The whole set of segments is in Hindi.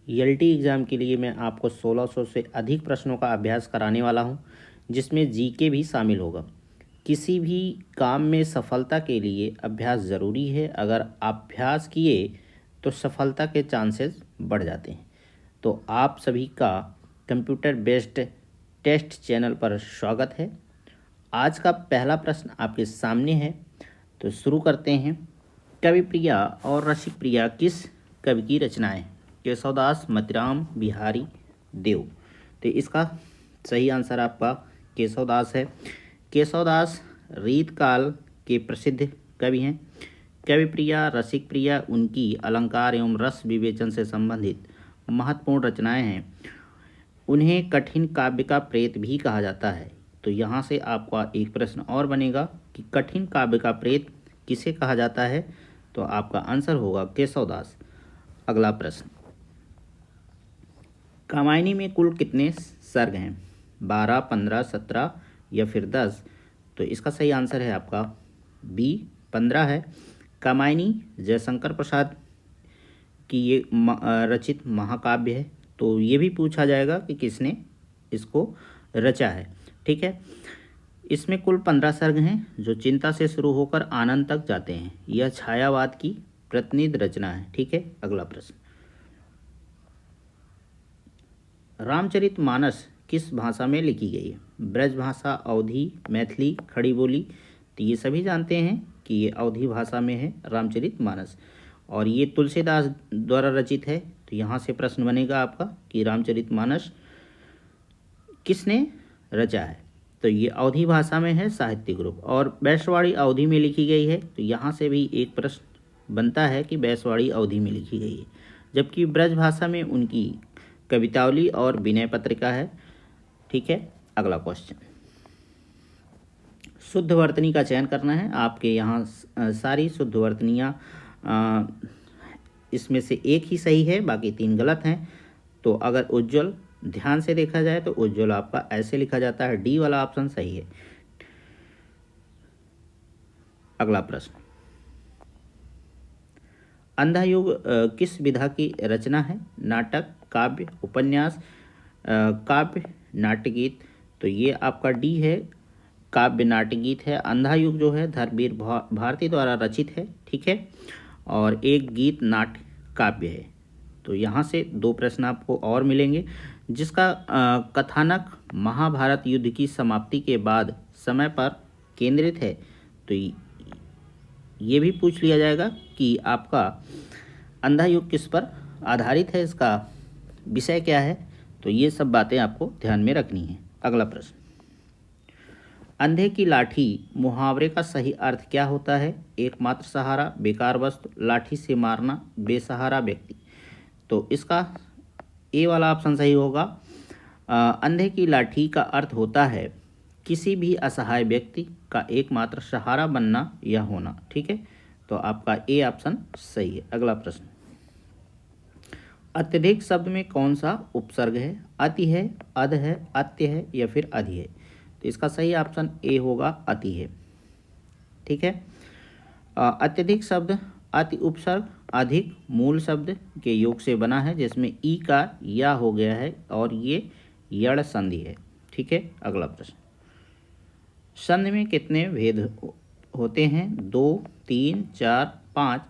ईएलटी एग्ज़ाम के लिए मैं आपको 1600 से अधिक प्रश्नों का अभ्यास कराने वाला हूं, जिसमें जीके भी शामिल होगा। किसी भी काम में सफलता के लिए अभ्यास ज़रूरी है। अगर अभ्यास किए तो सफलता के चांसेस बढ़ जाते हैं। तो आप सभी का कंप्यूटर बेस्ड टेस्ट चैनल पर स्वागत है। आज का पहला प्रश्न आपके सामने है, तो शुरू करते हैं। कवि प्रिया और रसिक प्रिया किस कवि की रचनाएं? केशवदास, मतिराम, बिहारी, देव। तो इसका सही आंसर आपका केशवदास है। केशवदास रीत काल के प्रसिद्ध कवि हैं। कवि प्रिया, रसिक प्रिया उनकी अलंकार एवं रस विवेचन से संबंधित महत्वपूर्ण रचनाएं हैं। उन्हें कठिन काव्य का प्रेत भी कहा जाता है। तो यहाँ से आपका एक प्रश्न और बनेगा कि कठिन काव्य का प्रेत किसे कहा जाता है? तो आपका आंसर होगा केशवदास। अगला प्रश्न, कामायनी में कुल कितने सर्ग हैं? 12, 15, 17 या फिर 10? तो इसका सही आंसर है आपका बी, 15 है। कामायनी जयशंकर प्रसाद की ये रचित महाकाव्य है। तो ये भी पूछा जाएगा कि किसने इसको रचा है। ठीक है, इसमें कुल 15 सर्ग हैं जो चिंता से शुरू होकर आनंद तक जाते हैं। यह छायावाद की प्रतिनिधि रचना है। ठीक है, अगला प्रश्न, रामचरितमानस किस भाषा में लिखी गई है? ब्रज भाषा, अवधी, मैथिली, खड़ी बोली? तो ये सभी जानते हैं कि ये अवधी भाषा में है रामचरितमानस, और ये तुलसीदास द्वारा रचित है। तो यहाँ से प्रश्न बनेगा आपका कि रामचरितमानस किसने रचा है? तो ये अवधी भाषा में है, साहित्य ग्रुप, और बैसवाड़ी अवधी में लिखी गई है। तो यहाँ से भी एक प्रश्न बनता है कि बैसवाड़ी अवधी में लिखी गई है। जबकि ब्रज भाषा में उनकी कवितावली और विनय पत्रिका है। ठीक है, अगला क्वेश्चन, शुद्ध वर्तनी का चयन करना है। आपके यहाँ सारी शुद्ध वर्तनियाँ इसमें से एक ही सही है, बाकी 3 गलत हैं। तो अगर उज्ज्वल ध्यान से देखा जाए तो उज्ज्वल आपका ऐसे लिखा जाता है, डी वाला ऑप्शन सही है। अगला प्रश्न, अंधा युग किस विधा की रचना है? नाटक, काव्य, उपन्यास, काव्य, नाट्यगीत? तो ये आपका डी है, काव्य नाट्यगीत है। अंधा युग जो है धर्मवीर भारती द्वारा रचित है। ठीक है, और एक गीत नाट्य काव्य है। तो यहाँ से 2 प्रश्न आपको और मिलेंगे, जिसका कथानक महाभारत युद्ध की समाप्ति के बाद समय पर केंद्रित है। तो ये भी पूछ लिया जाएगा कि आपका अंधा युग किस पर आधारित है, इसका विषय क्या है। तो ये सब बातें आपको ध्यान में रखनी है। अगला प्रश्न, अंधे की लाठी मुहावरे का सही अर्थ क्या होता है? एकमात्र सहारा, बेकार वस्तु, लाठी से मारना, बेसहारा व्यक्ति? तो इसका ए वाला ऑप्शन सही होगा। अंधे की लाठी का अर्थ होता है किसी भी असहाय व्यक्ति का एकमात्र सहारा बनना या होना। ठीक है, तो आपका ए ऑप्शन सही है। अगला प्रश्न, अत्यधिक शब्द में कौन सा उपसर्ग है? अति है, अध है, अत्य है या फिर अधि है? तो इसका सही ऑप्शन ए होगा, अति है। ठीक है, अत्यधिक शब्द अति उपसर्ग अधिक मूल शब्द के योग से बना है, जिसमें ई का या हो गया है और ये यड़ संधि है। ठीक है, अगला प्रश्न, संधि में कितने भेद होते हैं? 2, 3, 4, 5?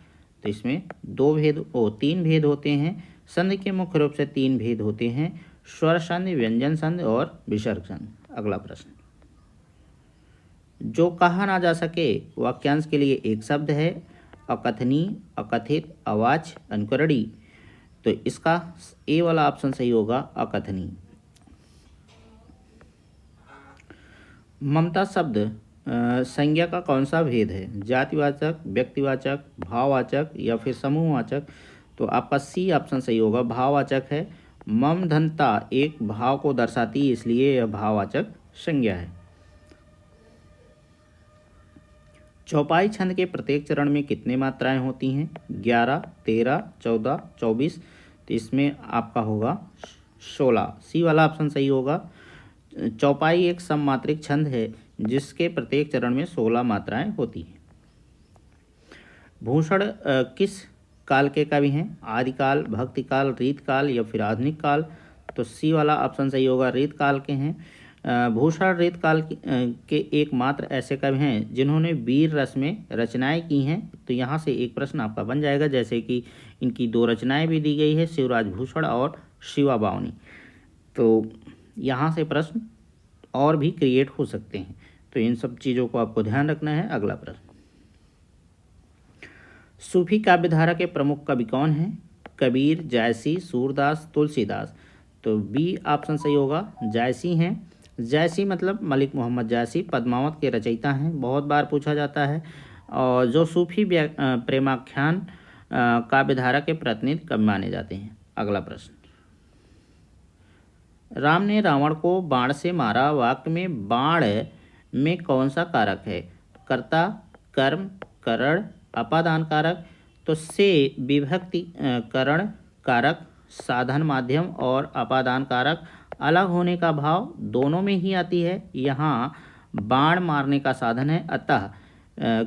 तो इसमें 3 भेद होते हैं। संधि के मुख्य रूप से 3 भेद होते हैं, स्वर संधि, व्यंजन संधि और विसर्ग संधि। अगला प्रश्न, जो कहा ना जा सके वाक्यांश के लिए एक शब्द है? अकथनीय, अकथित, अवाच्य, अनुकरणीय? तो इसका ए वाला ऑप्शन सही होगा, अकथनीय। ममता शब्द संज्ञा का कौन सा भेद है? जातिवाचक, व्यक्तिवाचक, भाववाचक या फिर समूहवाचक? तो आपका सी ऑप्शन सही होगा, भाववाचक है। मम धनता एक भाव को दर्शाती है, इसलिए यह भाववाचक संज्ञा है। चौपाई छंद के प्रत्येक चरण में कितने मात्राएं होती हैं? 11, 13, 14, 24? तो इसमें आपका होगा 16, सी वाला ऑप्शन सही होगा। चौपाई एक सममात्रिक छंद है जिसके प्रत्येक चरण में 16 मात्राएं होती हैं। भूषण किस काल के कवि हैं? आदिकाल, भक्तिकाल, रीतकाल या फिर आधुनिक काल। तो सी वाला ऑप्शन सही होगा, रीतकाल के हैं। भूषण रीतकाल के एकमात्र ऐसे कवि हैं जिन्होंने वीर रस में रचनाएं की हैं। तो यहाँ से एक प्रश्न आपका बन जाएगा, जैसे कि इनकी 2 रचनाएं भी दी गई है, शिवराज भूषण और शिवा बावनी। तो यहाँ से प्रश्न और भी क्रिएट हो सकते हैं, तो इन सब चीज़ों को आपको ध्यान रखना है। अगला प्रश्न, सूफी काव्यधारा के प्रमुख कवि कौन हैं? कबीर, जायसी, सूरदास, तुलसीदास। तो बी ऑप्शन सही होगा, जायसी हैं। जायसी मतलब मलिक मोहम्मद जायसी पद्मावत के रचयिता हैं, बहुत बार पूछा जाता है, और जो सूफी प्रेमाख्यान काव्यधारा के प्रतिनिधि कवि माने जाते हैं। अगला प्रश्न, राम ने रावण को बाण से मारा, वाक्य में बाण में कौन सा कारक है? कर्ता, कर्म, करण, अपादान कारक। तो से विभक्ति करण कारक, साधन माध्यम और अपादान कारक अलग होने का भाव दोनों में ही आती है। यहाँ बाण मारने का साधन है, अतः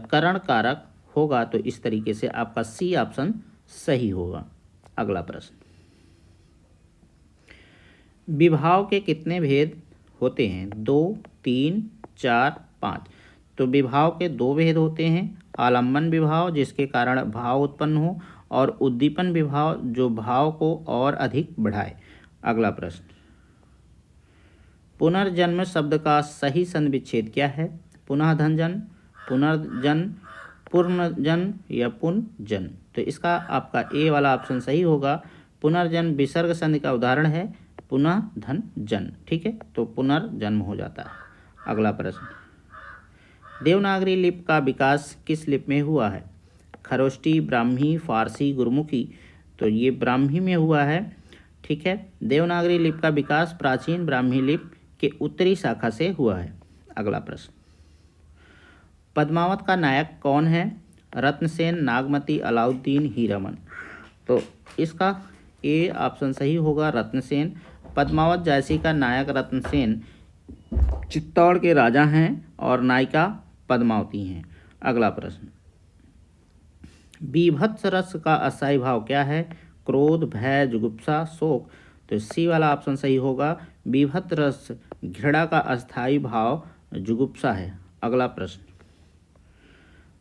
करण कारक होगा। तो इस तरीके से आपका सी ऑप्शन सही होगा। अगला प्रश्न, विभाव के कितने भेद होते हैं? 2, 3, 4, 5। तो विभाव के 2 भेद होते हैं, आलम्बन विभाव जिसके कारण भाव उत्पन्न हो, और उद्दीपन विभाव जो भाव को और अधिक बढ़ाए। अगला प्रश्न, पुनर्जन्म शब्द का सही संविच्छेद क्या है? पुनः धनजन, पुनर्जन्म, पुनर्जन्म या पुनर्जन्म। तो इसका आपका ए वाला ऑप्शन सही होगा। पुनर्जन्म विसर्ग संधि का उदाहरण है, पुनः धन जन्म। ठीक है, तो पुनर्जन्म हो जाता है। अगला प्रश्न, देवनागरी लिपि का विकास किस लिपि में हुआ है? खरोष्टी, ब्राह्मी, फारसी, गुरमुखी। तो ये ब्राह्मी में हुआ है। ठीक है, देवनागरी लिपि का विकास प्राचीन ब्राह्मी लिपि के उत्तरी शाखा से हुआ है। अगला प्रश्न, पद्मावत का नायक कौन है? रत्नसेन, नागमती, अलाउद्दीन, हीरामन। तो इसका ए ऑप्शन सही होगा, रत्नसेन। पद्मावत जायसी का नायक रत्नसेन चित्तौड़ के राजा हैं और नायिका पद्मावती हैं। अगला प्रश्न, बीभत्स रस का अस्थायी भाव क्या है? क्रोध, भय, जुगुप्सा, शोक। तो सी वाला ऑप्शन सही होगा, बीभत्स रस घृणा का अस्थायी भाव जुगुप्सा है। अगला प्रश्न,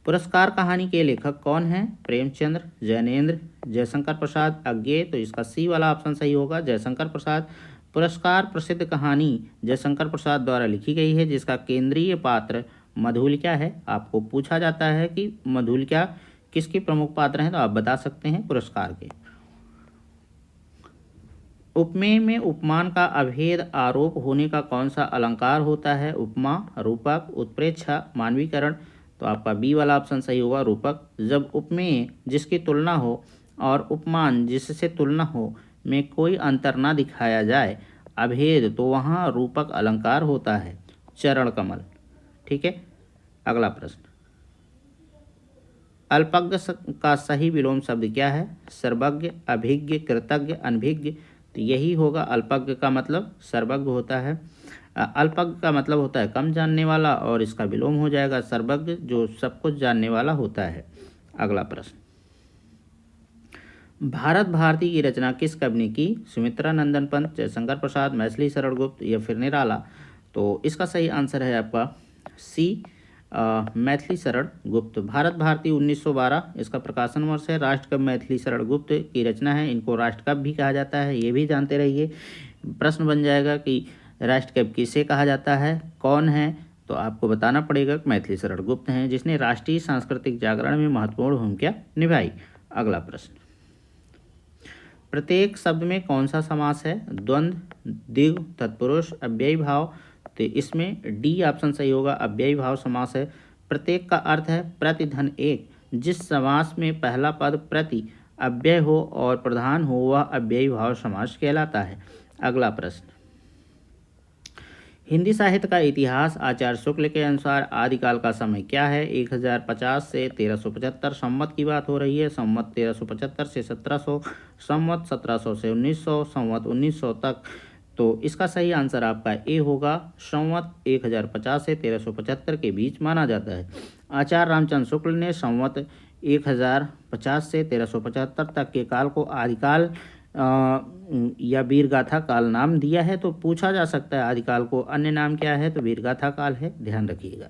पुरस्कार कहानी के लेखक कौन हैं? प्रेमचंद्र, जैनेन्द्र, जयशंकर प्रसाद, अज्ञे। तो इसका सी वाला ऑप्शन सही होगा, जयशंकर प्रसाद। पुरस्कार प्रसिद्ध कहानी जयशंकर प्रसाद द्वारा लिखी गई है, जिसका केंद्रीय पात्र मधुलिका है। आपको पूछा जाता है कि मधुलिका किसके प्रमुख पात्र हैं, तो आप बता सकते हैं पुरस्कार के। उपमेय में उपमान का अभेद आरोप होने का कौन सा अलंकार होता है? उपमा, रूपक, उत्प्रेक्षा, मानवीकरण। तो आपका बी वाला ऑप्शन सही होगा, रूपक। जब उपमेय जिसकी तुलना हो और उपमान जिससे तुलना हो में कोई अंतर ना दिखाया जाए अभेद, तो वहाँ रूपक अलंकार होता है। चरण कमल। ठीक है, अगला प्रश्न, अल्पज्ञ का सही विलोम शब्द क्या है? सर्वज्ञ, अभिज्ञ, कृतज्ञ, अनभिज्ञ। तो यही होगा, अल्पज्ञ का मतलब सर्वज्ञ होता है, अल्पज्ञ का मतलब होता है कम जानने वाला, और इसका विलोम हो जाएगा सर्वज्ञ जो सब कुछ जानने वाला होता है। अगला प्रश्न, भारत भारती की रचना किस कवि ने की? सुमित्रा नंदन पंत, जयशंकर प्रसाद, मैथिली शरण गुप्त या फिर निराला। तो इसका सही आंसर है आपका सी, मैथिली शरण गुप्त। भारत भारती 1912 इसका प्रकाशन वर्ष है। राष्ट्र कवि मैथिली शरण गुप्त की रचना है, इनको राष्ट्र कवि भी कहा जाता है, ये भी जानते रहिए। प्रश्न बन जाएगा कि राष्ट्र कवि किसे कहा जाता है, कौन है? तो आपको बताना पड़ेगा कि मैथिली शरण गुप्त हैं, जिसने राष्ट्रीय सांस्कृतिक जागरण में महत्वपूर्ण भूमिका निभाई। अगला प्रश्न, प्रत्येक शब्द में कौन सा समास है? द्वंद्व, द्विगु, तत्पुरुष, अव्ययी भाव। तो इसमें डी ऑप्शन सही होगा, अव्ययी भाव समास है। प्रत्येक का अर्थ है प्रति धन एक। जिस समास में पहला पद प्रति अव्यय हो और प्रधान हो वह अव्ययी भाव समास कहलाता है। अगला प्रश्न, हिंदी साहित्य का इतिहास आचार्य शुक्ल के अनुसार आदिकाल का समय क्या है? 1050 से 1375 संवत की बात हो रही है। संवत 1375 से 1700, संवत 1700 से 1900, संवत 1900 तक। तो इसका सही आंसर आपका ए होगा, संवत 1050 से 1375 के बीच माना जाता है। आचार्य रामचंद्र शुक्ल ने संवत 1050 से 1375 तक के काल को आदिकाल या वीरगाथा काल नाम दिया है। तो पूछा जा सकता है आदिकाल को अन्य नाम क्या है, तो वीरगाथा काल है, ध्यान रखिएगा।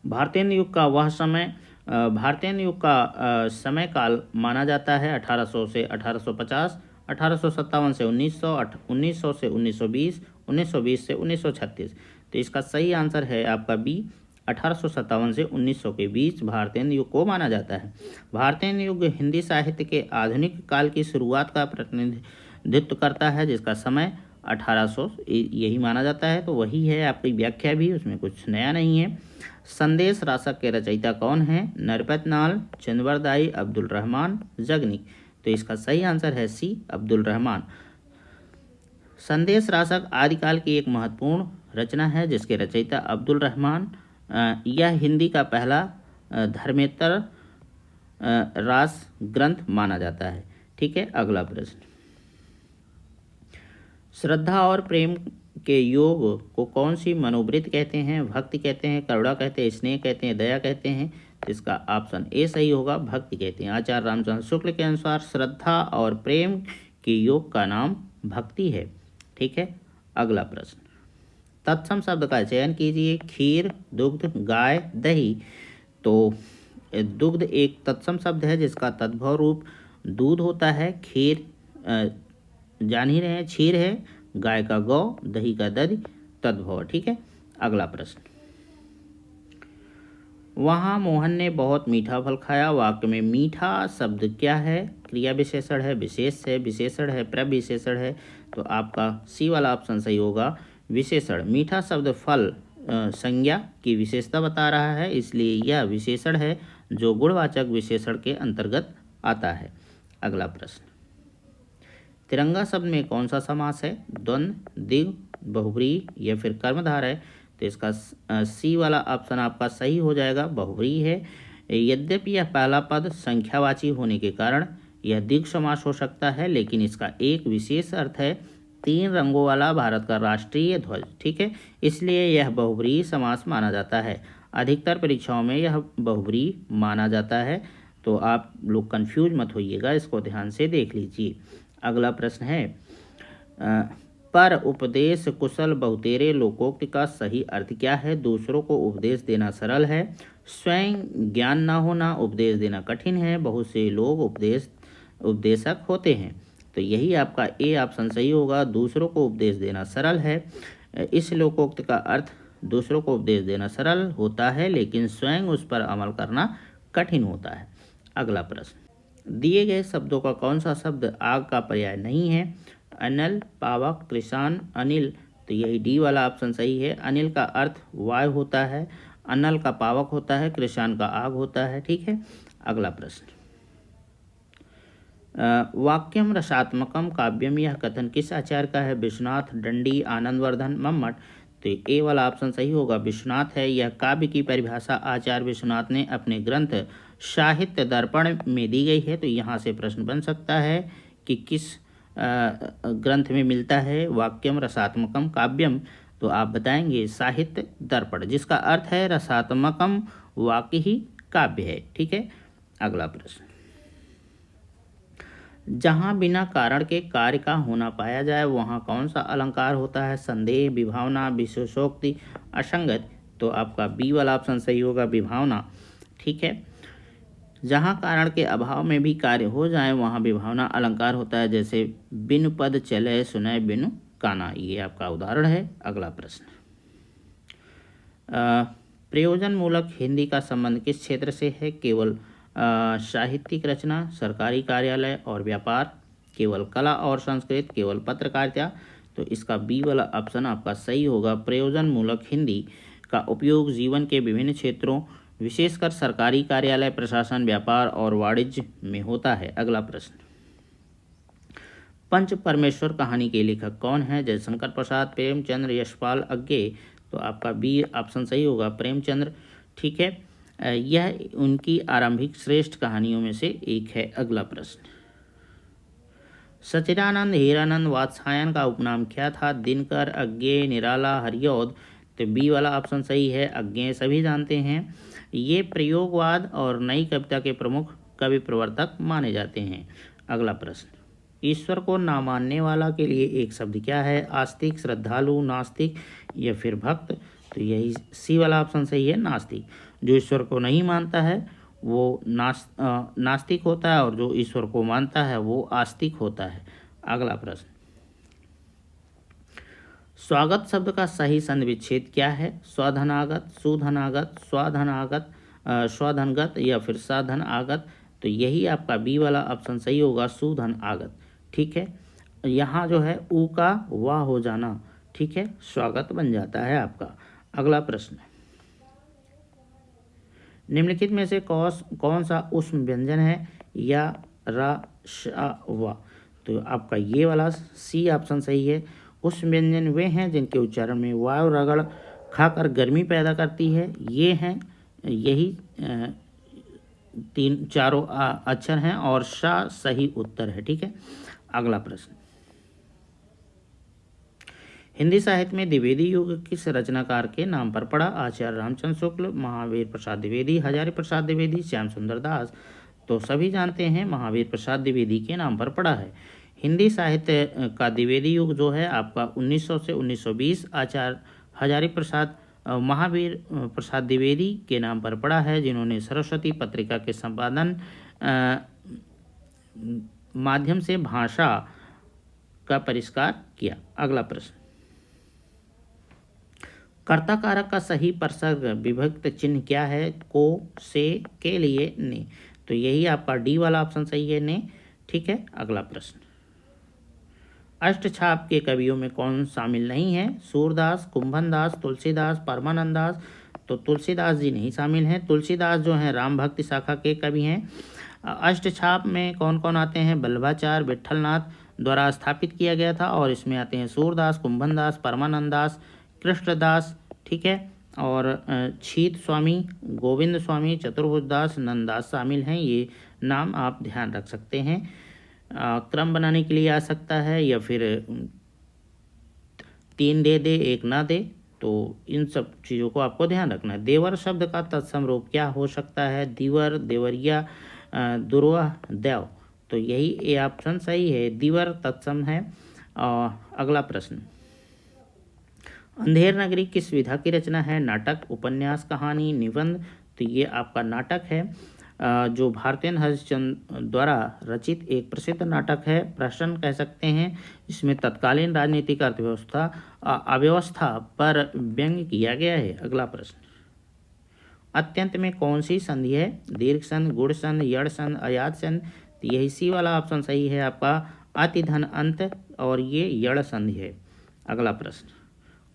भारतीय युग का वह समय भारतीय युग का समय काल माना जाता है 1800 से 1850, 1857 से 1900, 1900 से 1920, 1920 से 1936। तो इसका सही आंसर है आपका बी, 1857 से 1900 के बीच भारतीय युग को माना जाता है। भारतीय युग हिंदी साहित्य के आधुनिक काल की शुरुआत का प्रतिनिधित्व करता है, जिसका समय 1800 यही माना जाता है। तो वही है आपकी व्याख्या भी, उसमें कुछ नया नहीं है। संदेश रासक के रचयिता कौन है? नरपत नाल, चंद्रवरदाई, अब्दुल रहमान, जगनिक। तो इसका सही आंसर है सी, अब्दुल रहमान। संदेश रासक आदिकाल की एक महत्वपूर्ण रचना है, जिसके रचयिता अब्दुल रहमान। यह हिंदी का पहला धर्मेतर रास ग्रंथ माना जाता है। ठीक है, अगला प्रश्न। श्रद्धा और प्रेम के योग को कौन सी मनोवृत्ति कहते हैं? भक्ति कहते हैं, करुणा कहते हैं, स्नेह कहते हैं, दया कहते हैं। तो इसका ऑप्शन ए सही होगा, भक्ति कहते हैं। आचार्य रामचंद्र शुक्ल के अनुसार श्रद्धा और प्रेम के योग का नाम भक्ति है। ठीक है, अगला प्रश्न। तत्सम शब्द का चयन कीजिए। खीर, दुग्ध, गाय, दही। तो दुग्ध एक तत्सम शब्द है जिसका तद्भव रूप दूध होता है। खीर जान ही रहे हैं, क्षीर है। गाय का गौ, दही का दधि, तद्भव। ठीक है, अगला प्रश्न। वहाँ मोहन ने बहुत मीठा फल खाया। वाक्य में मीठा शब्द क्या है? क्रिया विशेषण है, विशेष है, विशेषण है, प्रविशेषण है। तो आपका सी वाला ऑप्शन सही होगा, विशेषण। मीठा शब्द फल संज्ञा की विशेषता बता रहा है, इसलिए यह विशेषण है जो गुणवाचक विशेषण के अंतर्गत आता है। अगला प्रश्न। तिरंगा शब्द में कौन सा समास है? द्वंद्व, द्विगु, बहुव्रीहि या फिर कर्मधार है। तो इसका सी वाला ऑप्शन आपका सही हो जाएगा, बहुव्रीहि है। यद्यपि यह पहला पद संख्यावाची होने के कारण यह द्विगु समास हो सकता है, लेकिन इसका एक विशेष अर्थ है 3 रंगों वाला भारत का राष्ट्रीय ध्वज। ठीक है, इसलिए यह बहुव्रीहि समास माना जाता है। अधिकतर परीक्षाओं में यह बहुव्रीहि माना जाता है, तो आप लोग कंफ्यूज मत होइएगा, इसको ध्यान से देख लीजिए। अगला प्रश्न है, पर उपदेश कुशल बहुतेरे लोकोक्ति का सही अर्थ क्या है? दूसरों को उपदेश देना सरल है, स्वयं ज्ञान न होना उपदेश देना कठिन है, बहुत से लोग उपदेशक होते हैं। तो यही आपका ए ऑप्शन सही होगा, दूसरों को उपदेश देना सरल है। इस लोकोक्ति का अर्थ दूसरों को उपदेश देना सरल होता है, लेकिन स्वयं उस पर अमल करना कठिन होता है। अगला प्रश्न। दिए गए शब्दों का कौन सा शब्द आग का पर्याय नहीं है? अनल, पावक, कृषाण, अनिल। तो यही डी वाला ऑप्शन सही है। अनिल का अर्थ वायु होता है, अनल का पावक होता है, कृषाण का आग होता है। ठीक है, अगला प्रश्न। वाक्यम रसात्मकम काव्यम, यह कथन किस आचार्य का है? विश्वनाथ, दंडी, आनंदवर्धन, मम्मट। तो ए वाला ऑप्शन सही होगा, विश्वनाथ है। यह काव्य की परिभाषा आचार्य विश्वनाथ ने अपने ग्रंथ साहित्य दर्पण में दी गई है। तो यहाँ से प्रश्न बन सकता है कि किस ग्रंथ में मिलता है वाक्यम रसात्मकम काव्यम। तो आप बताएंगे साहित्य दर्पण, जिसका अर्थ है रसात्मकम वाक्य ही काव्य है। ठीक है, अगला प्रश्न। जहाँ बिना कारण के कार्य का होना पाया जाए वहाँ कौन सा अलंकार होता है? संदेह, विभावना, विशेषोक्ति, असंगत। तो आपका बी वाला ऑप्शन सही होगा, विभावना। ठीक है, जहाँ कारण के अभाव में भी कार्य हो जाए वहाँ विभावना अलंकार होता है, जैसे बिनु पद चले सुनय बिनु काना, ये आपका उदाहरण है। अगला प्रश्न। प्रयोजन मूलक हिंदी का संबंध किस क्षेत्र से है? केवल साहित्यिक रचना, सरकारी कार्यालय और व्यापार, केवल कला और संस्कृत, केवल पत्रकारिता। तो इसका बी वाला ऑप्शन आपका सही होगा, प्रयोजन मूलक हिंदी का उपयोग जीवन के विभिन्न क्षेत्रों विशेषकर सरकारी कार्यालय, प्रशासन, व्यापार और वाणिज्य में होता है। अगला प्रश्न। पंच परमेश्वर कहानी के लेखक कौन है? जयशंकर प्रसाद, प्रेमचंद्र, यशपाल अज्ञे। तो आपका बी ऑप्शन सही होगा, प्रेमचंद्र। ठीक है, यह उनकी आरंभिक श्रेष्ठ कहानियों में से एक है। अगला प्रश्न। सच्चिदानंद हीरानंद वात्स्यायन का उपनाम क्या था? दिनकर, अज्ञे, निराला, हरिऔध। तो बी वाला ऑप्शन सही है। अज्ञेय सभी जानते हैं। ये प्रयोगवाद और नई कविता के प्रमुख कवि प्रवर्तक माने जाते हैं। अगला प्रश्न, ईश्वर को ना मानने वाला के लिए एक शब्द क्या है? आस्तिक, श्रद्धालु, नास्तिक या फिर भक्त? तो यही सी वाला ऑप्शन सही है, नास्तिक। जो ईश्वर को नहीं मानता है वो नास्तिक होता है और जो ईश्वर को मानता है वो आस्तिक होता है। अगला प्रश्न, स्वागत शब्द का सही संधि विच्छेद क्या है? स्वधनागत, सुधनागत, स्वाधनागत, स्वधनगत या फिर साधन आगत? तो यही आपका बी वाला ऑप्शन सही होगा, सुधन आगत। ठीक है, यहाँ जो है ऊ का वाह हो जाना, ठीक है, स्वागत बन जाता है आपका। अगला प्रश्न, निम्नलिखित में से कौन सा उष्म व्यंजन है? या, रा, शा, वा? तो आपका ये वाला सी ऑप्शन सही है। उष्म व्यंजन वे हैं जिनके उच्चारण में वायु रगड़ खाकर गर्मी पैदा करती है। ये हैं, यही चारों अक्षर हैं और शा सही उत्तर है। ठीक है, अगला प्रश्न, हिंदी साहित्य में द्विवेदी युग किस रचनाकार के नाम पर पड़ा? आचार्य रामचंद्र शुक्ल, महावीर प्रसाद द्विवेदी, हजारी प्रसाद द्विवेदी, श्याम सुंदर दास? तो सभी जानते हैं महावीर प्रसाद द्विवेदी के नाम पर पड़ा है। हिंदी साहित्य का द्विवेदी युग जो है आपका 1900 से 1920 आचार्य हजारी प्रसाद महावीर प्रसाद द्विवेदी के नाम पर पड़ा है, जिन्होंने सरस्वती पत्रिका के संपादन माध्यम से भाषा का परिष्कार किया। अगला प्रश्न, कर्ता कारक का सही परसर्ग विभक्त चिन्ह क्या है? को, से, के लिए, ने? तो यही आपका डी वाला ऑप्शन सही है, ने। ठीक है, अगला प्रश्न, अष्टछाप के कवियों में कौन शामिल नहीं है? सूरदास, कुंभनदास, तुलसीदास, परमानंद दास? तो तुलसीदास जी नहीं शामिल हैं। तुलसीदास जो हैं राम भक्ति शाखा के कवि हैं। अष्टछाप में कौन कौन आते हैं? वल्लभाचार्य विट्ठलनाथ द्वारा स्थापित किया गया था और इसमें आते हैं सूरदास, कुंभनदास, परमानंद दास, कृष्णदास, ठीक है, और छीत स्वामी, गोविंद स्वामी, चतुर्भुजदास, नंददास शामिल हैं। ये नाम आप ध्यान रख सकते हैं। क्रम बनाने के लिए आ सकता है या फिर 3 दे दे 1 ना दे, तो इन सब चीज़ों को आपको ध्यान रखना है। देवर शब्द का तत्सम रूप क्या हो सकता है? दीवर, देवरिया, दुर्वा, देव? तो यही ए ऑप्शन सही है, दीवर तत्सम है। अगला प्रश्न, अंधेर नगरी किस विधा की रचना है? नाटक, उपन्यास, कहानी, निबंध? तो ये आपका नाटक है, जो भारतेंद्र हरिश्चंद्र द्वारा रचित एक प्रसिद्ध नाटक है, प्रहसन कह सकते हैं। इसमें तत्कालीन राजनीतिक अव्यवस्था पर व्यंग्य किया गया है। अगला प्रश्न, अत्यंत में कौन सी संधि है? दीर्घ संध, गुण संध, यड़ संध, अयात संध? तो यही सी वाला ऑप्शन सही है आपका, अति धन अंत, और ये यड़ संधि है। अगला प्रश्न,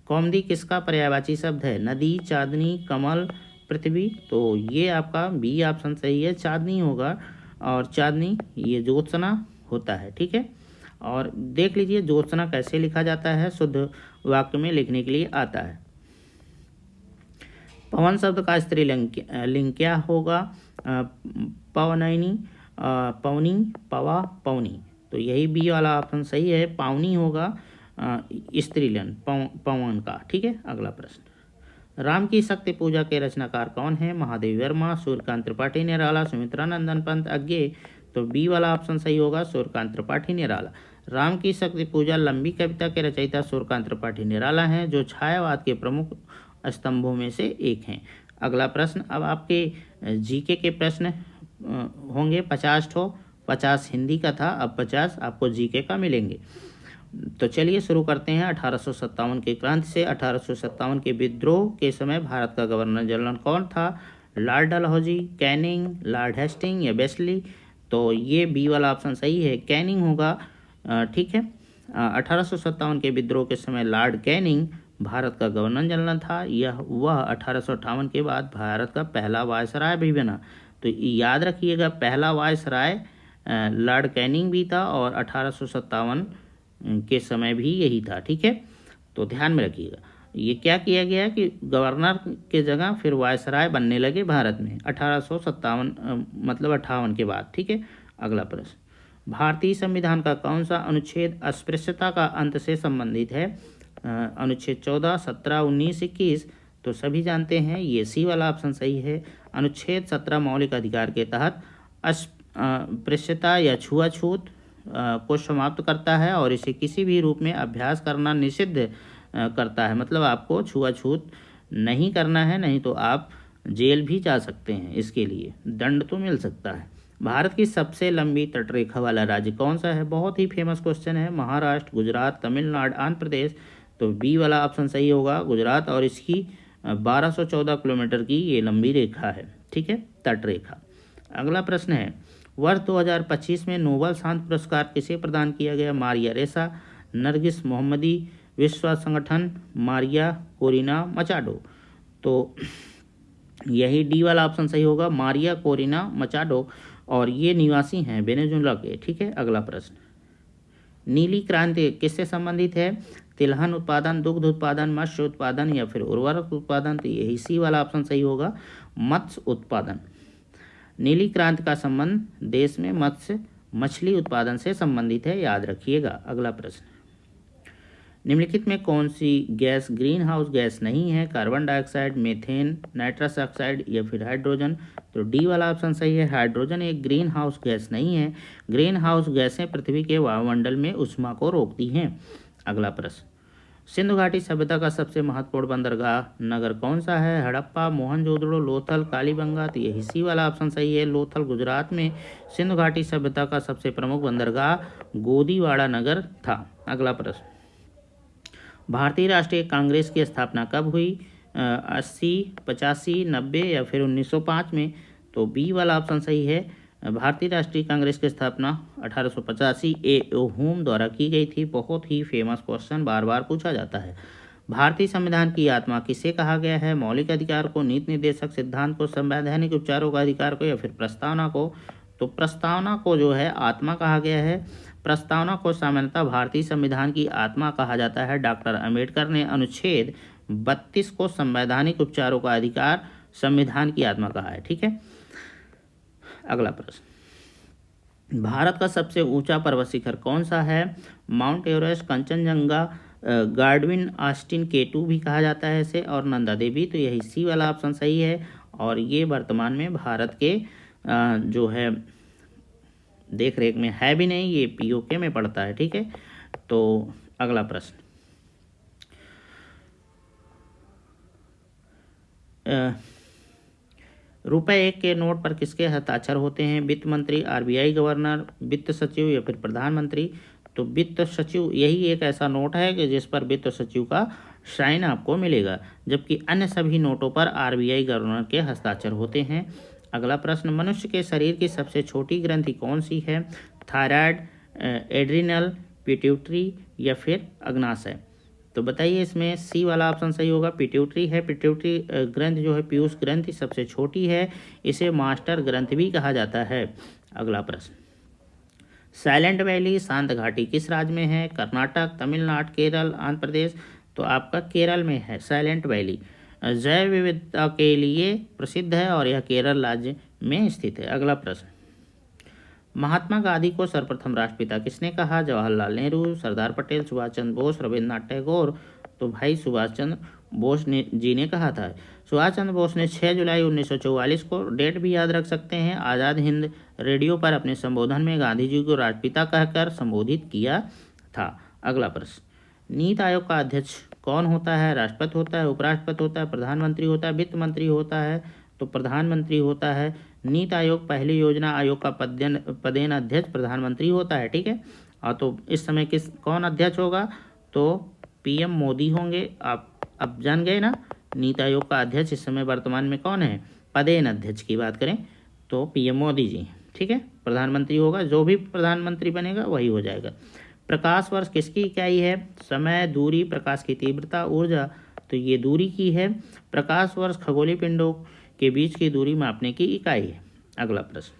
कौमुदी किसका पर्यायवाची शब्द है? नदी, चांदनी, कमल, पृथ्वी? तो ये आपका बी ऑप्शन सही है, चांदनी होगा। और चांदनी ये ज्योत्सना होता है। ठीक है, और देख लीजिए ज्योत्सना कैसे लिखा जाता है, शुद्ध वाक्य में लिखने के लिए आता है। पवन शब्द का स्त्रीलिंग क्या होगा? पवनैनी, पवनी, पवा, पवनी? तो यही बी वाला ऑप्शन सही है, पावनी होगा स्त्रीलिंग पवन का। ठीक है, अगला प्रश्न, राम की शक्ति पूजा के रचनाकार कौन है? महादेव वर्मा, सूर्यकांत त्रिपाठी निराला, सुमित्रानंदन पंत, अज्ञेय? तो बी वाला ऑप्शन सही होगा, सूर्यकांत त्रिपाठी निराला। राम की शक्ति पूजा लंबी कविता के रचयिता सूर्यकांत त्रिपाठी निराला हैं, जो छायावाद के प्रमुख स्तंभों में से एक हैं। अगला प्रश्न, अब आपके जीके के प्रश्न होंगे 50 ठो, 50 हिंदी का था, अब 50 आपको जीके का मिलेंगे। तो चलिए शुरू करते हैं 1857 के क्रांति से। 1857 के विद्रोह के समय भारत का गवर्नर जनरल कौन था? Lord Dalhousie, Canning, lord Hasting या वेस्ली? तो ये बी वाला ऑप्शन सही है, कैनिंग होगा। ठीक है, 1857 के विद्रोह के समय लॉर्ड कैनिंग भारत का गवर्नर जनरल था। वह 1858 के बाद भारत का पहला वायसराय भी बना। तो याद रखिएगा, पहला वायसराय लॉर्ड कैनिंग भी था और 1857 के समय भी यही था। ठीक है, तो ध्यान में रखिएगा। ये क्या किया गया कि गवर्नर के जगह फिर वायसराय बनने लगे भारत में 1857 मतलब 58 के बाद। ठीक है, अगला प्रश्न, भारतीय संविधान का कौन सा अनुच्छेद अस्पृश्यता का अंत से संबंधित है? अनुच्छेद 14, 17, 19, 21 तो सभी जानते हैं ये सी वाला ऑप्शन सही है। अनुच्छेद 17 मौलिक अधिकार के तहत अस्पृश्यता या छुआछूत को समाप्त करता है और इसे किसी भी रूप में अभ्यास करना निषिद्ध करता है। मतलब आपको छुआछूत नहीं करना है, नहीं तो आप जेल भी जा सकते हैं, इसके लिए दंड तो मिल सकता है। भारत की सबसे लंबी तटरेखा वाला राज्य कौन सा है? बहुत ही फेमस क्वेश्चन है। महाराष्ट्र, गुजरात, तमिलनाडु, आंध्र प्रदेश तो बी वाला ऑप्शन सही होगा, गुजरात। और इसकी 1214 किलोमीटर की ये लंबी रेखा है, ठीक है, तटरेखा। अगला प्रश्न है, वर्ष 2025 में नोबेल शांति पुरस्कार किसे प्रदान किया गया? मारिया रेसा, नरगिस मोहम्मदी, विश्व स्वास्थ्य संगठन, मारिया कोरिना मचाडो। तो यही डी वाला ऑप्शन सही होगा, मारिया कोरिना मचाडो, और ये निवासी हैं वेनेजुएला के, ठीक है। अगला प्रश्न, नीली क्रांति किससे संबंधित है? तिलहन उत्पादन, दुग्ध उत्पादन, मत्स्य उत्पादन या फिर उर्वरक उत्पादन? तो यही सी वाला ऑप्शन सही होगा, मत्स्य उत्पादन। नीली क्रांति का संबंध देश में मछली उत्पादन से संबंधित है, याद रखिएगा। अगला प्रश्न, निम्नलिखित में कौन सी गैस ग्रीन हाउस गैस नहीं है? Carbon dioxide, methane, nitrous oxide या फिर हाइड्रोजन? तो डी वाला ऑप्शन सही है, हाइड्रोजन एक ग्रीन हाउस गैस नहीं है। ग्रीन हाउस गैसें पृथ्वी के वायुमंडल में ऊष्मा को रोकती हैं। अगला प्रश्न, सिंधु घाटी सभ्यता का सबसे महत्वपूर्ण बंदरगाह नगर कौन सा है? हड़प्पा, मोहनजोदड़ो, लोथल, कालीबंगा? तो यही सी वाला ऑप्शन सही है, लोथल। गुजरात में सिंधु घाटी सभ्यता का सबसे प्रमुख बंदरगाह गोदीवाड़ा नगर था। अगला प्रश्न, भारतीय राष्ट्रीय कांग्रेस की स्थापना कब हुई? 80, 85, 90 या फिर 1905 में? तो बी वाला ऑप्शन सही है, भारतीय राष्ट्रीय कांग्रेस की स्थापना 1885 हुम द्वारा की गई थी। बहुत ही फेमस क्वेश्चन, बार बार पूछा जाता है। भारतीय संविधान की आत्मा किसे कहा गया है? मौलिक अधिकार को, नीति निर्देशक सिद्धांत को, संवैधानिक उपचारों का अधिकार को या फिर प्रस्तावना को? तो प्रस्तावना को जो है आत्मा कहा गया है। प्रस्तावना को सामान्यतः भारतीय संविधान की आत्मा कहा जाता है। डॉक्टर अंबेडकर ने अनुच्छेद 32 को संवैधानिक उपचारों का अधिकार संविधान की आत्मा कहा है, ठीक है। अगला प्रश्न, भारत का सबसे ऊंचा पर्वत शिखर कौन सा है? Mount Everest, Kanchenjunga, Godwin Austin K2 भी कहा जाता है इसे, और नंदा देवी? तो यही सी वाला ऑप्शन सही है। और ये वर्तमान में भारत के जो है देख रेख में है भी नहीं, ये POK में पड़ता है, ठीक है। तो अगला प्रश्न, ₹1 के नोट पर किसके हस्ताक्षर होते हैं? वित्त मंत्री, RBI गवर्नर, वित्त सचिव या फिर प्रधानमंत्री? तो वित्त सचिव, यही एक ऐसा नोट है कि जिस पर वित्त सचिव का साइन आपको मिलेगा, जबकि अन्य सभी नोटों पर RBI गवर्नर के हस्ताक्षर होते हैं। अगला प्रश्न, मनुष्य के शरीर की सबसे छोटी ग्रंथि कौन सी है? थायराइड, एड्रिनल, पिट्यूटरी या फिर अग्नाशय? तो बताइए, इसमें सी वाला ऑप्शन सही होगा, पिट्यूटरी है। पिट्यूटरी ग्रंथि जो है पीयूष ग्रंथि सबसे छोटी है, इसे मास्टर ग्रंथि भी कहा जाता है। अगला प्रश्न, साइलेंट वैली शांत घाटी किस राज्य में है? कर्नाटक, तमिलनाडु, केरल, आंध्र प्रदेश? तो आपका केरल में है साइलेंट वैली। जैव विविधता के लिए प्रसिद्ध है और यह केरल राज्य में स्थित है। अगला प्रश्न, महात्मा गांधी को सर्वप्रथम राष्ट्रपिता किसने कहा? जवाहरलाल नेहरू, सरदार पटेल, सुभाष चंद्र बोस, रविन्द्रनाथ टैगोर? तो भाई सुभाष चंद्र बोस जी ने कहा था। सुभाष चंद्र बोस ने 6 जुलाई 1944 को, डेट भी याद रख सकते हैं, आज़ाद हिंद रेडियो पर अपने संबोधन में गांधी जी को राष्ट्रपिता कहकर संबोधित किया था। अगला प्रश्न, नीति आयोग का अध्यक्ष कौन होता है? राष्ट्रपति होता है, उपराष्ट्रपति होता है, प्रधानमंत्री होता है, वित्त मंत्री होता है? तो प्रधानमंत्री होता है। नीति आयोग पहली योजना आयोग का पदेन अध्यक्ष प्रधानमंत्री होता है, ठीक है। और तो इस समय कौन अध्यक्ष होगा? तो PM मोदी होंगे। आप अब जान गए ना, नीति आयोग का अध्यक्ष इस समय वर्तमान में कौन है? पदेन अध्यक्ष की बात करें तो PM मोदी जी, ठीक है। प्रधानमंत्री होगा, जो भी प्रधानमंत्री बनेगा वही हो जाएगा। प्रकाश वर्ष किसकी इकाई है? समय, दूरी, प्रकाश की तीव्रता, ऊर्जा? तो ये दूरी की है। प्रकाश वर्ष खगोलीय पिंडों के बीच की दूरी मापने की इकाई है। अगला प्रश्न,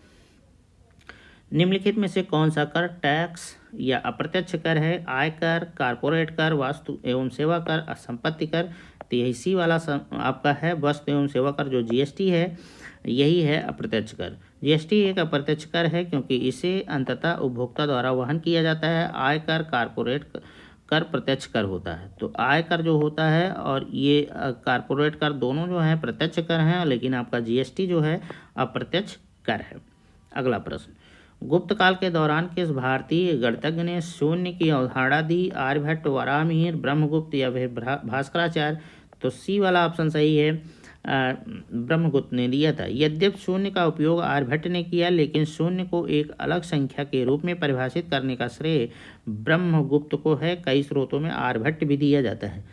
निम्नलिखित में से कौन सा कर टैक्स या अप्रत्यक्ष कर है? आयकर, कारपोरेट कर, वस्तु एवं सेवा कर, संपत्ति कर? तो यही सी वाला आपका है, वस्तु एवं सेवा कर जो GST है, यही है अप्रत्यक्ष कर। GST एक अप्रत्यक्ष कर है क्योंकि इसे अंततः उपभोक्ता द्वारा वहन किया जाता है। आयकर, कारपोरेट कर प्रत्यक्ष कर होता है। तो आय कर जो होता है और ये कारपोरेट कर दोनों जो हैं प्रत्यक्ष कर हैं, लेकिन आपका जीएसटी जो है अप्रत्यक्ष कर है। अगला प्रश्न, गुप्त काल के दौरान किस भारतीय गणितज्ञ ने शून्य की अवधारणा दी? आर्यभट्ट, वराहमिहिर, ब्रह्मगुप्त या फिर भास्कराचार्य? तो सी वाला ऑप्शन सही है, ब्रह्मगुप्त ने दिया था। यद्यपि शून्य का उपयोग आर्यभट्ट ने किया, लेकिन शून्य को एक अलग संख्या के रूप में परिभाषित करने का श्रेय ब्रह्मगुप्त को है। कई स्रोतों में आर्यभट्ट भी दिया जाता है।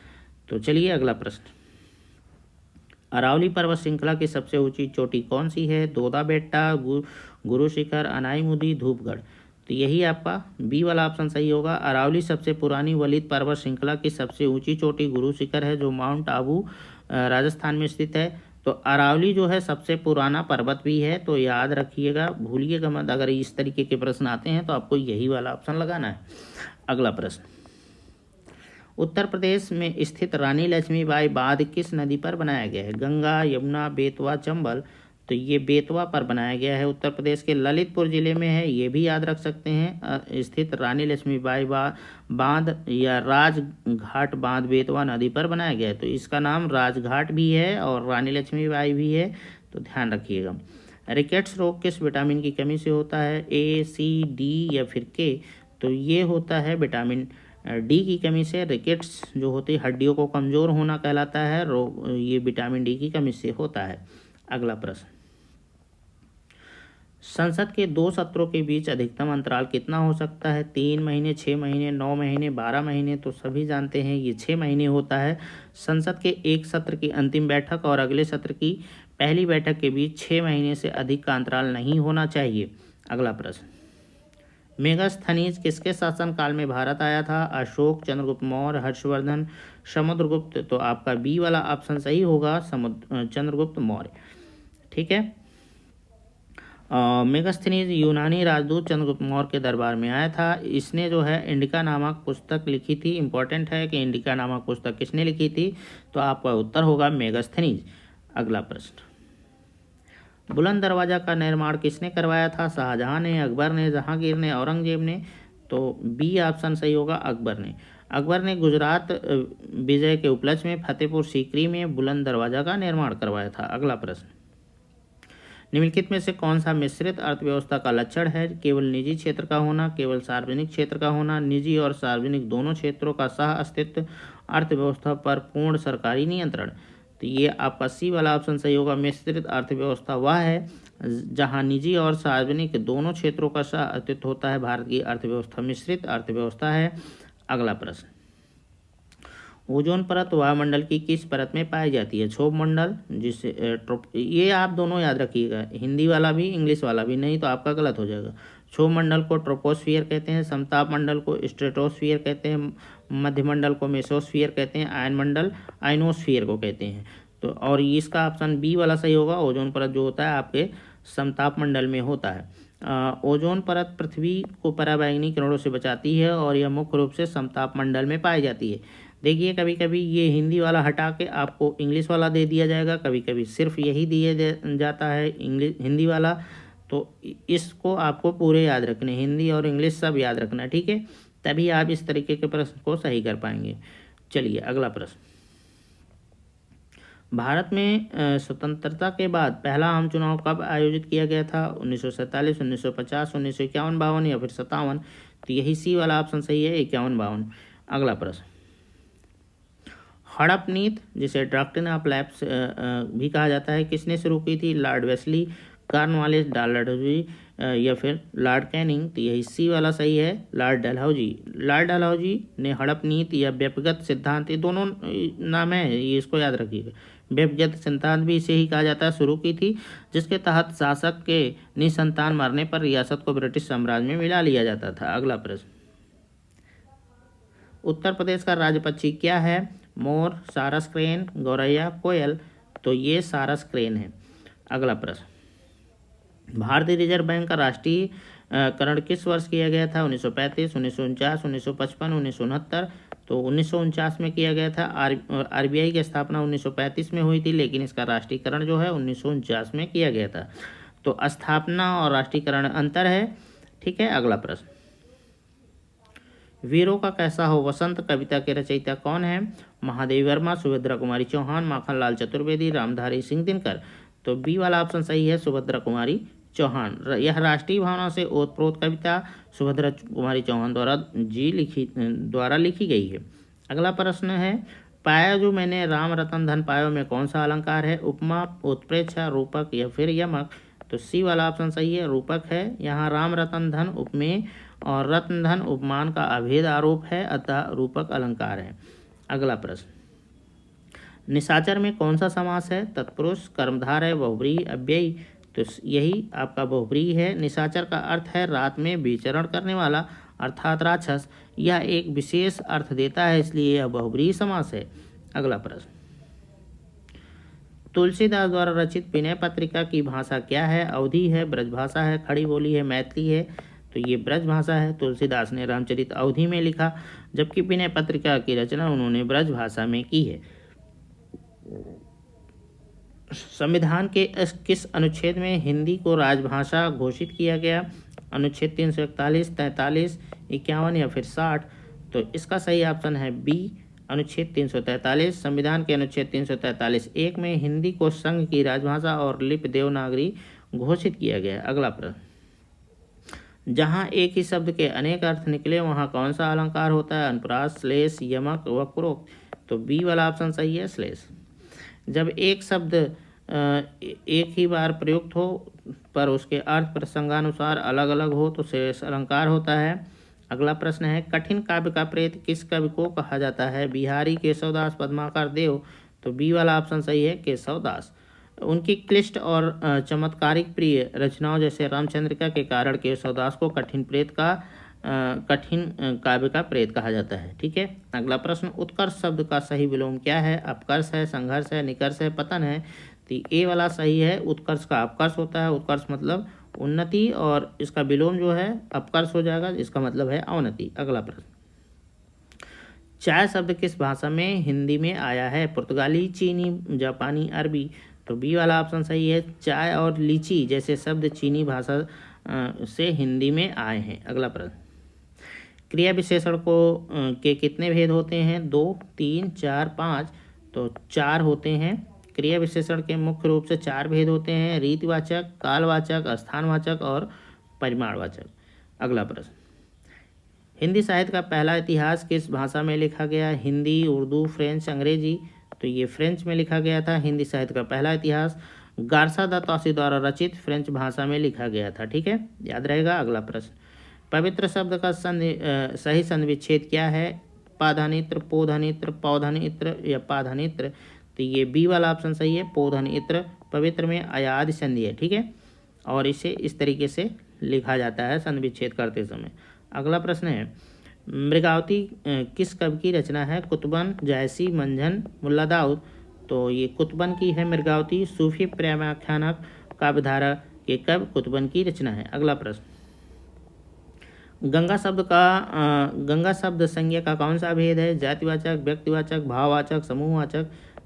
तो चलिए अगला प्रश्न, अरावली पर्वत श्रृंखला की सबसे ऊंची चोटी कौन सी है? दोदा बेट्टा, गुरु शिखर, अनाईमुदी, धूपगढ़? तो यही आपका बी वाला ऑप्शन सही होगा। अरावली सबसे पुरानी वलित पर्वत श्रृंखला की सबसे ऊंची चोटी गुरु शिखर है, जो माउंट आबू राजस्थान में स्थित है। तो अरावली जो है सबसे पुराना पर्वत भी है, तो याद रखिएगा, भूलिएगा मत। अगर इस तरीके के प्रश्न आते हैं तो आपको यही वाला ऑप्शन लगाना है। अगला प्रश्न, उत्तर प्रदेश में स्थित रानी लक्ष्मीबाई बांध किस नदी पर बनाया गया है? गंगा, यमुना, बेतवा, चंबल? तो ये बेतवा पर बनाया गया है, उत्तर प्रदेश के ललितपुर जिले में है। ये भी याद रख सकते हैं, स्थित रानी लक्ष्मीबाई बांध या राजघाट बांध बेतवा नदी पर बनाया गया है। तो इसका नाम राजघाट भी है और रानी लक्ष्मीबाई भी है, तो ध्यान रखिएगा। रिकेट्स रोग किस विटामिन की कमी से होता है? ए, सी, डी या फिर के? तो ये होता है विटामिन डी की कमी से। रिकेट्स जो होती है हड्डियों को कमज़ोर होना कहलाता है, रोग ये विटामिन डी की कमी से होता है। अगला प्रश्न, संसद के 2 सत्रों के बीच अधिकतम अंतराल कितना हो सकता है? 3 महीने, 6 महीने, 9 महीने, 12 महीने? तो सभी जानते हैं ये 6 महीने होता है। संसद के एक सत्र की अंतिम बैठक और अगले सत्र की पहली बैठक के बीच 6 महीने से अधिक का अंतराल नहीं होना चाहिए। अगला प्रश्न, मेगास्थनीज किसके शासनकाल में भारत आया था? अशोक, चंद्रगुप्त मौर्य, हर्षवर्धन, समुद्रगुप्त? तो आपका बी वाला ऑप्शन सही होगा, चंद्रगुप्त मौर्य। ठीक है, मेगास्थनीज यूनानी राजदूत चंद्रगुप्त मौर्य के दरबार में आया था। इसने जो है इंडिका नामक पुस्तक लिखी थी। इंपॉर्टेंट है कि इंडिका नामक पुस्तक किसने लिखी थी? तो आपका उत्तर होगा मेगास्थनीज। अगला प्रश्न, बुलंद दरवाज़ा का निर्माण किसने करवाया था? शाहजहां ने, अकबर ने, जहांगीर ने, औरंगजेब ने? तो बी ऑप्शन सही होगा, अकबर ने। अकबर ने गुजरात विजय के उपलक्ष्य में फतेहपुर सीकरी में बुलंद दरवाज़ा का निर्माण करवाया था। अगला प्रश्न, निम्नलिखित में से कौन सा मिश्रित अर्थव्यवस्था का लक्षण है? केवल निजी क्षेत्र का होना, केवल सार्वजनिक क्षेत्र का होना, निजी और सार्वजनिक दोनों क्षेत्रों का सह अस्तित्व, अर्थव्यवस्था पर पूर्ण सरकारी नियंत्रण? तो ये आपका सी वाला ऑप्शन सही होगा। मिश्रित अर्थव्यवस्था वह है जहां निजी और सार्वजनिक दोनों क्षेत्रों का सह अस्तित्व होता है। भारत की अर्थव्यवस्था मिश्रित अर्थव्यवस्था है। अगला प्रश्न, ओजोन परत वायुमंडल की किस परत में पाई जाती है? क्षोभ मंडल, जिसे ये आप दोनों याद रखिएगा, हिंदी वाला भी इंग्लिश वाला भी, नहीं तो आपका गलत हो जाएगा। क्षोभ मंडल को ट्रोपोस्फियर कहते हैं, समताप मंडल को स्ट्रेटोस्फियर कहते हैं, मध्यमंडल को मेसोस्फियर कहते हैं, आयन मंडल आयनोस्फियर को कहते हैं। तो और इसका ऑप्शन बी वाला सही होगा। ओजोन परत जो होता है आपके समताप मंडल में होता है। ओजोन परत पृथ्वी को पराबैंगनी किरणों से बचाती है और यह मुख्य रूप से समताप मंडल में पाई जाती है। देखिए, कभी कभी ये हिंदी वाला हटा के आपको इंग्लिश वाला दे दिया जाएगा, कभी कभी सिर्फ यही दिया जाता है इंग्लिश हिंदी वाला। तो इसको आपको पूरे याद रखने, हिंदी और इंग्लिश सब याद रखना, ठीक है, तभी आप इस तरीके के प्रश्न को सही कर पाएंगे। चलिए अगला प्रश्न, भारत में स्वतंत्रता के बाद पहला आम चुनाव कब आयोजित किया गया था? 1947, 1950, 1951, 52 या फिर 57? तो यही सी वाला ऑप्शन सही है, 51, 52। अगला प्रश्न, हड़प नीति, जिसे डॉक्ट्रिन ऑफ लैप्स भी कहा जाता है, किसने शुरू की थी? लॉर्ड वेस्ली, कॉर्नवालिस, डालहौजी या फिर लॉर्ड कैनिंग? तो यही सी वाला सही है, लॉर्ड डलहौजी। लॉर्ड डलहौजी ने हड़प नीति या व्यक्तिगत सिद्धांत, ये दोनों नाम है, ये इसको याद रखिएगा। व्यक्तिगत सिद्धांत भी इसे ही कहा जाता है, शुरू की थी, जिसके तहत शासक के निसंतान मरने पर रियासत को ब्रिटिश साम्राज्य में मिला लिया जाता था। अगला प्रश्न, उत्तर प्रदेश का राज्य पक्षी क्या है? मोर, सारस क्रेन, गौरैया, कोयल? तो ये सारस क्रेन है। अगला प्रश्न, भारतीय रिजर्व बैंक का राष्ट्रीयकरण किस वर्ष किया गया था? 1935, 1949, 1955, 1969? तो 1949 में किया गया था। आरबीआई की स्थापना 1935 में हुई थी, लेकिन इसका राष्ट्रीयकरण जो है 1949 में किया गया था। तो स्थापना और राष्ट्रीयकरण अंतर है, ठीक है। अगला प्रश्न, वीरों का कैसा हो वसंत कविता के रचयिता कौन है? महादेवी वर्मा, सुभद्रा कुमारी चौहान, माखनलाल चतुर्वेदी, रामधारी सिंह दिनकर। तो बी वाला ऑप्शन सही है, सुभद्रा कुमारी चौहान। यह राष्ट्रीय भावना से ओतप्रोत कविता सुभद्रा कुमारी चौहान द्वारा लिखी गई है। अगला प्रश्न है, पाया जो मैंने राम रतन धन पायो में कौन सा अलंकार है? उपमा, उत्प्रेक्षा, रूपक या फिर यमक। तो सी वाला ऑप्शन सही है, रूपक है। यहाँ राम रतन धन उपमेय और रत्न धन उपमान का अभेद आरोप है, अतः रूपक अलंकार है। अगला प्रश्न, निशाचर में कौन सा समास है? तत्पुरुष, कर्मधार है, बहुव्रीहि, अव्ययी। तो यही आपका बहुव्रीहि है। निशाचर का अर्थ है रात में विचरण करने वाला अर्थात राक्षस। यह एक विशेष अर्थ देता है, इसलिए यह बहुव्रीहि समास है। अगला प्रश्न, तुलसीदास द्वारा रचित विनय पत्रिका की भाषा क्या है? अवधी है, ब्रजभाषा है, खड़ी बोली है, मैथिली है। तो ये ब्रजभाषा है। तुलसीदास ने रामचरित अवधी में लिखा, जबकि विनय पत्रिका की रचना उन्होंने ब्रजभाषा में की है। संविधान के किस अनुच्छेद में हिंदी को राजभाषा घोषित किया गया? अनुच्छेद 341, 43, 51 या फिर 60। तो इसका सही ऑप्शन है बी, अनुच्छेद 343। संविधान के अनुच्छेद 343(1) में हिंदी को संघ की राजभाषा और लिपि देवनागरी घोषित किया गया। अगला प्रश्न, जहाँ एक ही शब्द के अनेक अर्थ निकले वहाँ कौन सा अलंकार होता है? अनुप्रास, श्लेष, यमक, वक्रोक्त। तो बी वाला ऑप्शन सही है, श्लेष। जब एक शब्द एक ही बार प्रयुक्त हो पर उसके अर्थ प्रसंगानुसार अलग अलग हो तो श्लेष अलंकार होता है। अगला प्रश्न है, कठिन काव्य का प्रेत किस कवि को कहा जाता है? बिहारी, केशवदास, पद्माकर, देव। तो बी वाला ऑप्शन सही है, केशवदास। उनकी क्लिष्ट और चमत्कारिक प्रिय रचनाओं जैसे रामचंद्रिका के कारण केशवदास को कठिन काव्य का प्रेत कहा जाता है। ठीक है। अगला प्रश्न, उत्कर्ष शब्द का सही विलोम क्या है? अपकर्ष है, संघर्ष है, निकर्ष है, पतन है। तो ए वाला सही है, उत्कर्ष का अपकर्ष होता है। उत्कर्ष मतलब उन्नति और इसका विलोम जो है अपकर्ष हो जाएगा, इसका मतलब है अवनति। अगला प्रश्न, चाय शब्द किस भाषा में हिंदी में आया है? पुर्तगाली, चीनी, जापानी, अरबी। तो बी वाला ऑप्शन सही है, चाय और लीची जैसे शब्द चीनी भाषा से हिंदी में आए हैं। अगला प्रश्न, क्रिया विशेषण के कितने भेद होते हैं? 2, 3, 4, 5। तो 4 होते हैं। क्रिया विशेषण के मुख्य रूप से 4 भेद होते हैं, रीतिवाचक, कालवाचक, स्थानवाचक और परिमाणवाचक। अगला प्रश्न, हिंदी साहित्य का पहला इतिहास किस भाषा में लिखा गया? हिंदी, उर्दू, फ्रेंच, अंग्रेजी। तो ये फ्रेंच में लिखा गया था। हिंदी साहित्य का पहला इतिहास गार्सा द तौसी द्वारा रचित फ्रेंच भाषा में लिखा गया था। ठीक है, याद रहेगा। अगला प्रश्न, पवित्र शब्द का सही संविच्छेद क्या है? पाधानित्र, पोधनित्र, पौधनित्र या पाधनित्र। तो ये बी वाला ऑप्शन सही है, पोधनित्र। पवित्र में अयाद संधि है। ठीक है, और इसे इस तरीके से लिखा जाता है संविच्छेद करते समय। अगला प्रश्न है, मृगावती किस कवि की रचना है? कुतुबन, जायसी, मंझन, मुल्ला दाऊद। तो ये कुतुबन की है मृगावती। सूफी प्रेमाख्यानक काव्यधारा के कवि कुतुबन की रचना है। अगला प्रश्न, गंगा शब्द संज्ञा का कौन सा भेद है? जातिवाचक, व्यक्तिवाचक, भाववाचक, समूहवाचक।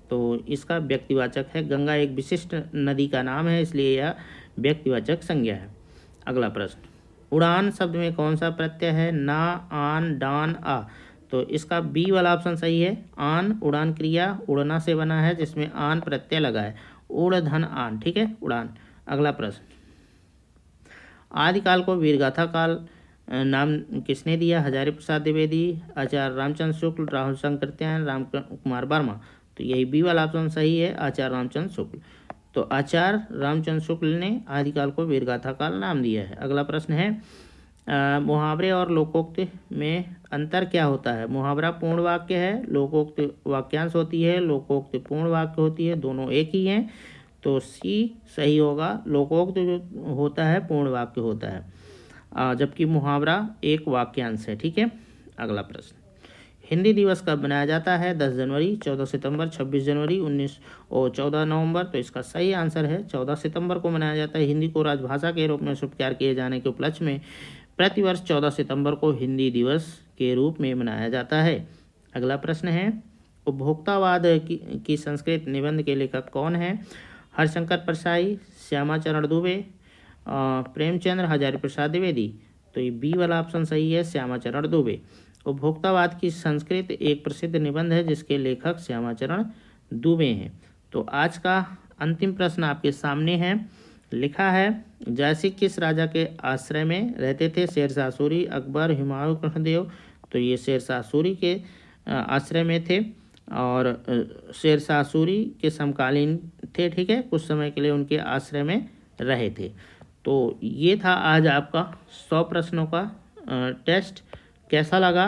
तो इसका व्यक्तिवाचक है। गंगा एक विशिष्ट नदी का नाम है, इसलिए यह व्यक्तिवाचक संज्ञा है। अगला प्रश्न, उड़ान शब्द में कौन सा प्रत्यय है? ना, आन, डान, आ। तो इसका बी वाला ऑप्शन सही है, आन। उड़ान क्रिया उड़ना से बना है जिसमें आन प्रत्यय लगा है। उड़ धन आन। ठीक है, उड़ान। अगला प्रश्न, आदिकाल को वीरगाथा काल नाम किसने दिया? हजारी प्रसाद द्विवेदी, आचार्य रामचंद्र शुक्ल, राहुल शंकरत्यायन, राम कुमार वर्मा। तो यही बी वाला ऑप्शन सही है, आचार्य रामचंद्र शुक्ल। तो आचार्य रामचंद्र शुक्ल ने आदिकाल को वीरगाथा काल नाम दिया है। अगला प्रश्न है, मुहावरे और लोकोक्ति में अंतर क्या होता है? मुहावरा पूर्ण वाक्य है, लोकोक्ति वाक्यांश होती है, लोकोक्ति पूर्ण वाक्य होती है, दोनों एक ही हैं। तो सी सही होगा, लोकोक्ति जो होता है पूर्ण वाक्य होता है, जबकि मुहावरा एक वाक्यांश है। ठीक है। अगला प्रश्न, हिंदी दिवस कब मनाया जाता है? 10 जनवरी, 14 सितंबर, 26 जनवरी, 19 और 14 नवंबर। तो इसका सही आंसर है 14 सितंबर को मनाया जाता है। हिंदी को राजभाषा के रूप में स्वीकार किए जाने के उपलक्ष्य में प्रतिवर्ष 14 सितंबर को हिंदी दिवस के रूप में मनाया जाता है। अगला प्रश्न है, उपभोक्तावाद की संस्कृत निबंध के लेखक कौन है? हरिशंकर परसाई, श्यामाचरण दुबे, प्रेमचंद्र, हजारी प्रसाद द्विवेदी। तो ये बी वाला ऑप्शन सही है, श्यामाचरण दुबे। उपभोक्तावाद की संस्कृति एक प्रसिद्ध निबंध है जिसके लेखक श्यामाचरण दुबे हैं। तो आज का अंतिम प्रश्न आपके सामने है। लिखा है, जयसिंह किस राजा के आश्रय में रहते थे? शेरशाह सूरी, अकबर, हुमायूं, कृष्णदेव। तो ये शेरशाह सूरी के आश्रय में थे और शेरशाह सूरी के समकालीन थे, ठीक है, कुछ समय के लिए उनके आश्रय में रहे थे। तो ये था आज आपका 100 प्रश्नों का टेस्ट। कैसा लगा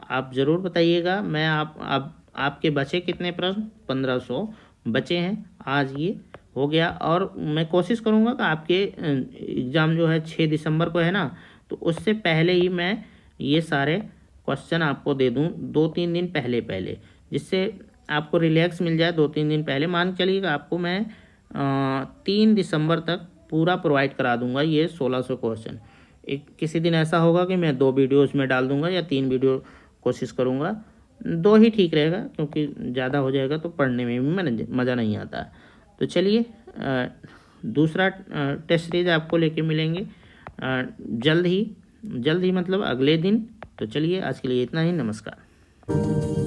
आप ज़रूर बताइएगा। मैं आपके बचे कितने प्रश्न? 1500 बचे हैं। आज ये हो गया और मैं कोशिश करूँगा कि आपके एग्ज़ाम जो है 6 दिसंबर को है ना, तो उससे पहले ही मैं ये सारे क्वेश्चन आपको दे दूँ 2-3 दिन पहले, जिससे आपको रिलैक्स मिल जाए। 2-3 दिन पहले मान के चलिएगा, आपको मैं 3 दिसंबर तक पूरा प्रोवाइड करा दूंगा ये 1600 क्वेश्चन। किसी दिन ऐसा होगा कि मैं 2 वीडियो उसमें डाल दूंगा या 3 वीडियो कोशिश करूंगा। 2 ही ठीक रहेगा, क्योंकि ज़्यादा हो जाएगा तो पढ़ने में भी मज़ा नहीं आता। तो चलिए दूसरा टेस्ट सीरीज आपको लेके मिलेंगे जल्द ही मतलब अगले दिन। तो चलिए आज के लिए इतना ही। नमस्कार।